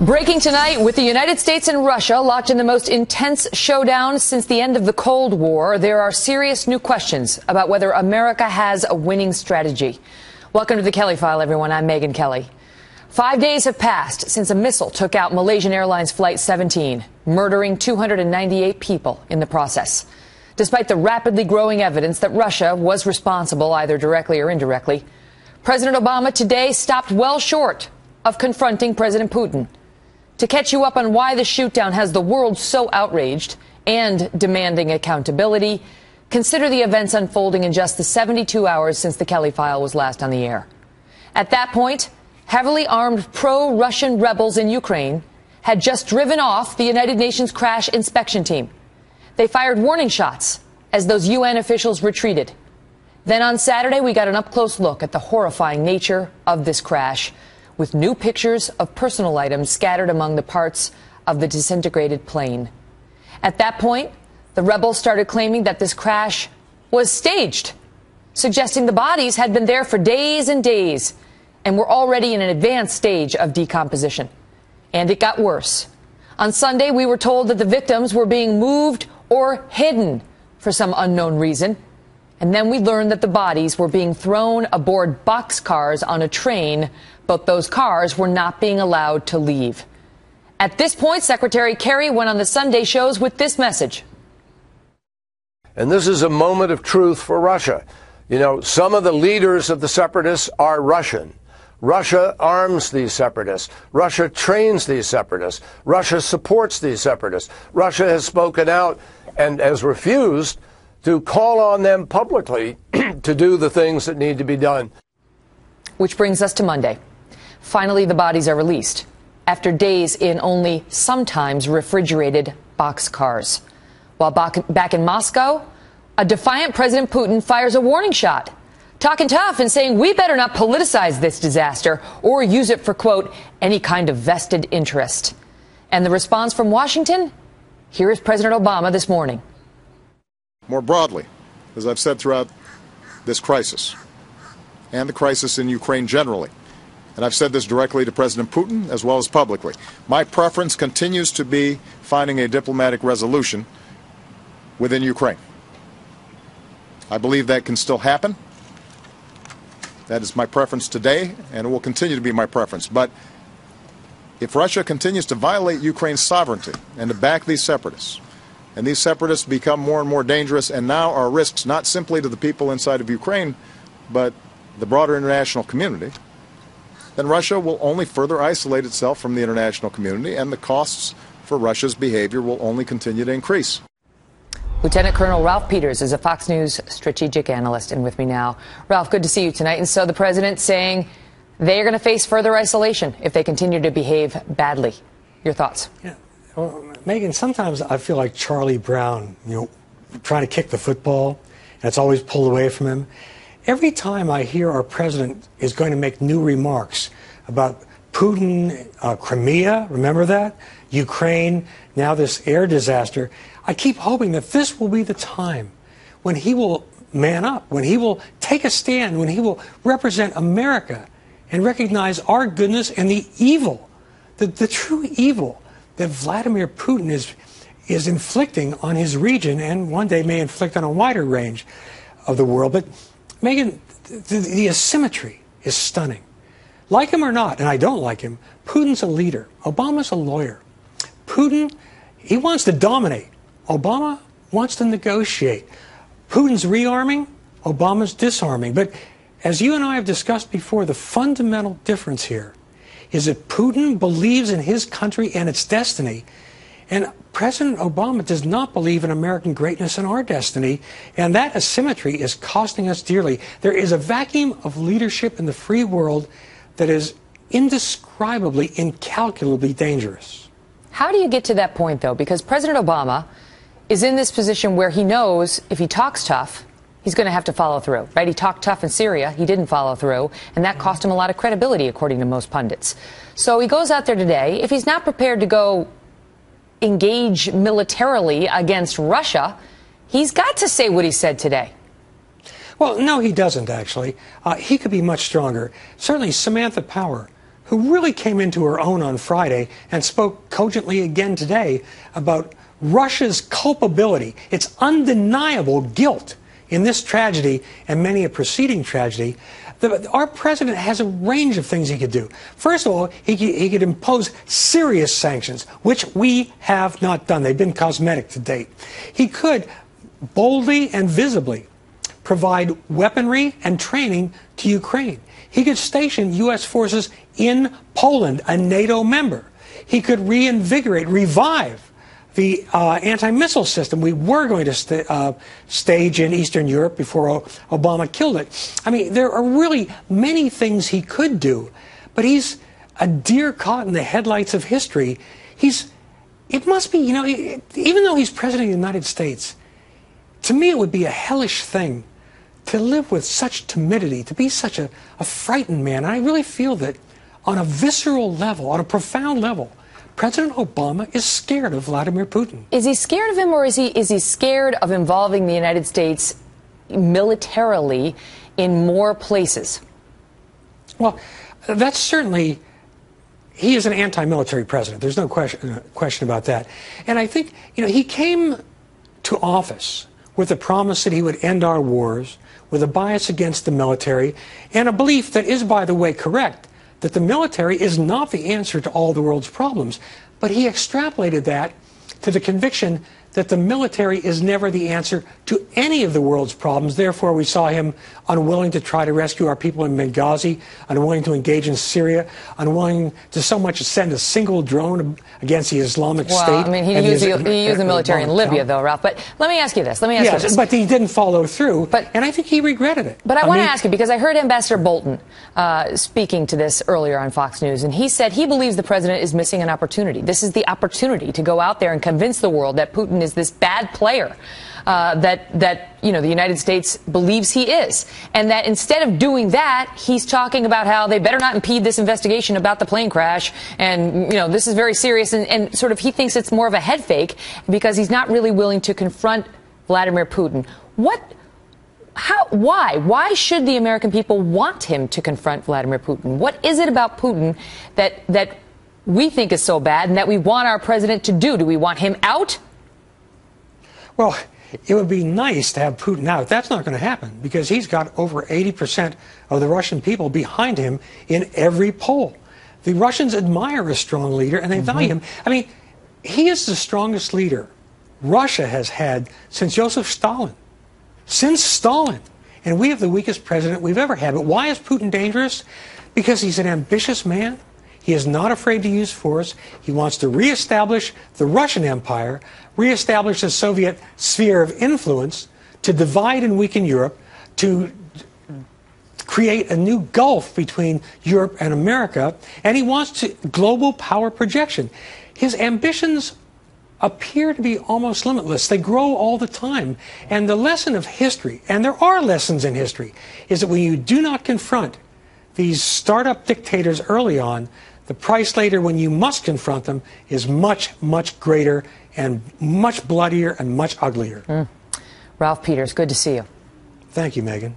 Breaking tonight, with the United States and Russia locked in the most intense showdown since the end of the Cold War, there are serious new questions about whether America has a winning strategy. Welcome to the Kelly File, everyone. I'm Megyn Kelly. 5 days have passed since a missile took out Malaysian Airlines Flight 17, murdering 298 people in the process. Despite the rapidly growing evidence that Russia was responsible, either directly or indirectly, President Obama today stopped well short of confronting President Putin. To catch you up on why the shootdown has the world so outraged and demanding accountability, consider the events unfolding in just the 72 hours since the Kelly File was last on the air. At that point, heavily armed pro-Russian rebels in Ukraine had just driven off the United Nations crash inspection team. They fired warning shots as those UN officials retreated. Then on Saturday, we got an up-close look at the horrifying nature of this crash, with new pictures of personal items scattered among the parts of the disintegrated plane. At that point, the rebels started claiming that this crash was staged, suggesting the bodies had been there for days and days and were already in an advanced stage of decomposition. And it got worse. On Sunday, we were told that the victims were being moved or hidden for some unknown reason. And then we learned that the bodies were being thrown aboard boxcars on a train, but those cars were not being allowed to leave. At this point, Secretary Kerry went on the Sunday shows with this message. And this is a moment of truth for Russia. You know, some of the leaders of the separatists are Russian. Russia arms these separatists. Russia trains these separatists. Russia supports these separatists. Russia has spoken out and has refused to call on them publicly to do the things that need to be done. Which brings us to Monday. Finally, the bodies are released after days in only sometimes refrigerated boxcars. While back in Moscow, a defiant President Putin fires a warning shot, talking tough and saying we better not politicize this disaster or use it for, quote, any kind of vested interest. And the response from Washington? Here is President Obama this morning. More broadly, as I've said throughout this crisis, and the crisis in Ukraine generally, and I've said this directly to President Putin as well as publicly, my preference continues to be finding a diplomatic resolution within Ukraine. I believe that can still happen. That is my preference today, and it will continue to be my preference. But if Russia continues to violate Ukraine's sovereignty and to back these separatists, and these separatists become more and more dangerous and now are risks not simply to the people inside of Ukraine, but the broader international community, then Russia will only further isolate itself from the international community, and the costs for Russia's behavior will only continue to increase. Lieutenant Colonel Ralph Peters is a Fox News strategic analyst and with me now. Ralph, good to see you tonight. And so the president saying they are going to face further isolation if they continue to behave badly. Your thoughts? Yeah. Well, Megyn, sometimes I feel like Charlie Brown, trying to kick the football, and it's always pulled away from him. Every time I hear our president is going to make new remarks about Putin, Crimea, remember that? Ukraine, now this air disaster, I keep hoping that this will be the time when he will man up, when he will take a stand, when he will represent America and recognize our goodness and the evil, the true evil that Vladimir Putin is inflicting on his region and one day may inflict on a wider range of the world. But, Megyn, the asymmetry is stunning. Like him or not, and I don't like him, Putin's a leader. Obama's a lawyer. Putin, he wants to dominate. Obama wants to negotiate. Putin's rearming, Obama's disarming. But as you and I have discussed before, the fundamental difference here is that Putin believes in his country and its destiny, and President Obama does not believe in American greatness and our destiny, and that asymmetry is costing us dearly. There is a vacuum of leadership in the free world that is indescribably, incalculably dangerous. How do you get to that point, though? Because President Obama is in this position where he knows if he talks tough, he's going to have to follow through, right? He talked tough in Syria. He didn't follow through, and that cost him a lot of credibility, according to most pundits. So he goes out there today. If he's not prepared to go engage militarily against Russia, he's got to say what he said today. Well, no, he doesn't, actually. He could be much stronger. Certainly, Samantha Power, who really came into her own on Friday and spoke cogently again today about Russia's culpability, its undeniable guilt in this tragedy and many a preceding tragedy. Our president has a range of things he could do. First of all, he could impose serious sanctions, which we have not done. They've been cosmetic to date. He could boldly and visibly provide weaponry and training to Ukraine. He could station U.S. forces in Poland, a NATO member. He could reinvigorate, revive the anti-missile system we were going to stage in Eastern Europe before Obama killed it. I mean, there are really many things he could do, but he's a deer caught in the headlights of history. It must be, even though he's president of the United States, to me it would be a hellish thing to live with such timidity, to be such a frightened man. And I really feel that on a visceral level, on a profound level, President Obama is scared of Vladimir Putin. Is he scared of him, or is he scared of involving the United States militarily in more places? Well, that's certainly, he is an anti-military president. There's no question about that. And I think, he came to office with the promise that he would end our wars, with a bias against the military, and a belief that is, by the way, correct, that the military is not the answer to all the world's problems. But he extrapolated that to the conviction that the military is never the answer to any of the world's problems. Therefore, we saw him unwilling to try to rescue our people in Benghazi, unwilling to engage in Syria, unwilling to so much as send a single drone against the Islamic State. Well, I mean, he used the military in Libya, though, Ralph. But let me ask you this. Yes, but he didn't follow through, and I think he regretted it. But I want to ask you, because I heard Ambassador Bolton speaking to this earlier on Fox News, and he said he believes the president is missing an opportunity. This is the opportunity to go out there and convince the world that Putin is this bad player that the United States believes he is, and that instead of doing that, he's talking about how they better not impede this investigation about the plane crash, and this is very serious, and sort of he thinks it's more of a head fake because he's not really willing to confront Vladimir Putin. Why should the American people want him to confront Vladimir Putin? What is it about Putin that we think is so bad and that we want our president to do? Do we want him out? Well, it would be nice to have Putin out. That's not going to happen because he's got over 80% of the Russian people behind him in every poll. The Russians admire a strong leader and they value him. I mean, he is the strongest leader Russia has had since Joseph Stalin. Since Stalin. And we have the weakest president we've ever had. But why is Putin dangerous? Because he's an ambitious man. He is not afraid to use force. He wants to reestablish the Russian Empire, reestablish the Soviet sphere of influence, to divide and weaken Europe, to create a new gulf between Europe and America, and he wants global power projection. His ambitions appear to be almost limitless. They grow all the time. And the lesson of history, and there are lessons in history, is that when you do not confront these startup dictators early on, the price later, when you must confront them, is much, much greater and much bloodier and much uglier. Ralph Peters, good to see you. Thank you, Megan.